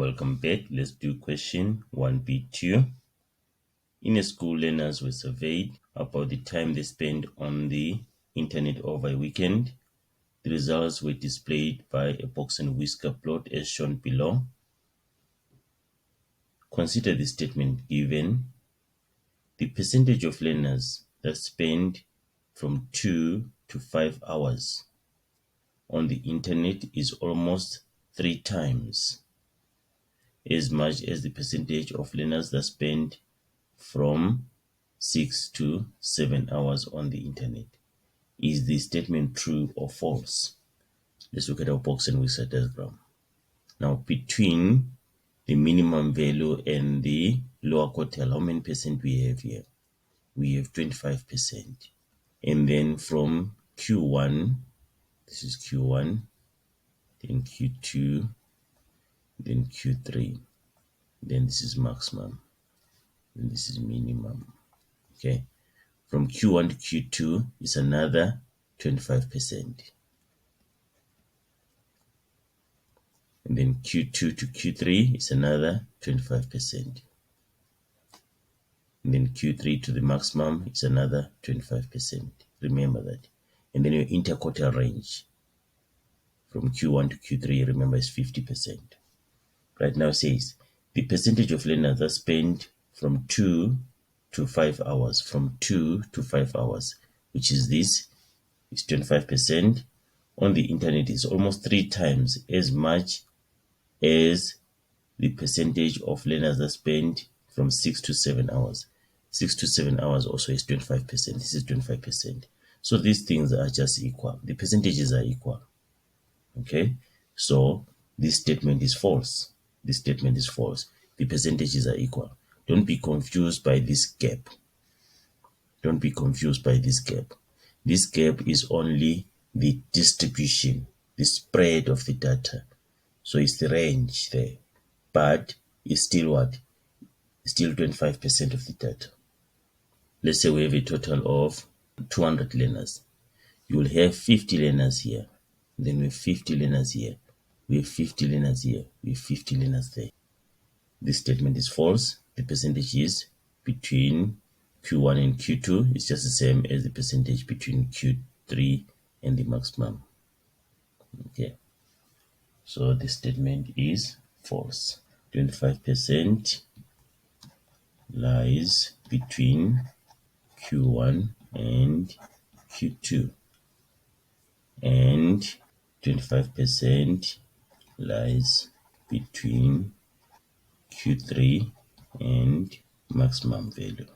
welcome back. Let's do question 1B2. In a school, learners were surveyed about the time they spent on the internet over a weekend. The results were displayed by a box and whisker plot as shown below. Consider the statement given. The percentage of learners that spend from 2 to 5 hours on the internet is almost 3 times as much as the percentage of learners that spend from 6 to 7 hours on the internet. Is the statement true or false? Let's look at our box and whisker diagram. Now, between the minimum value and the lower quartile, how many percent we have here? We have 25%. And then from Q1, this is Q1, then Q2, then Q3, then this is maximum, and this is minimum. Okay, from Q1 to Q2 is another 25%, and then Q2 to Q3 is another 25%, and then Q3 to the maximum is another 25%. Remember that. And then your interquartile range from Q1 to Q3, remember, is 50%. Right now says the percentage of learners that spend from 2 to 5 hours, which is this, is 25%, on the internet is almost 3 times as much as the percentage of learners that spend from 6 to 7 hours. 6 to 7 hours also is 25%. This is 25%. So these things are just equal. The percentages are equal. Okay, so this statement is false. This statement is false. The percentages are equal. Don't be confused by this gap. Don't be confused by this gap. This gap is only the distribution, the spread of the data. So it's the range there. But it's still what? Still 25% of the data. Let's say we have a total of 200 learners. You will have 50 learners here. Then we have 50 learners here. We have 50 learners here. We have 50 learners there. This statement is false. The percentage is between Q1 and Q2 is just the same as the percentage between Q3 and the maximum. Okay. So the statement is false. 25% lies between Q1 and Q2. And 25% lies between Q3 and maximum value.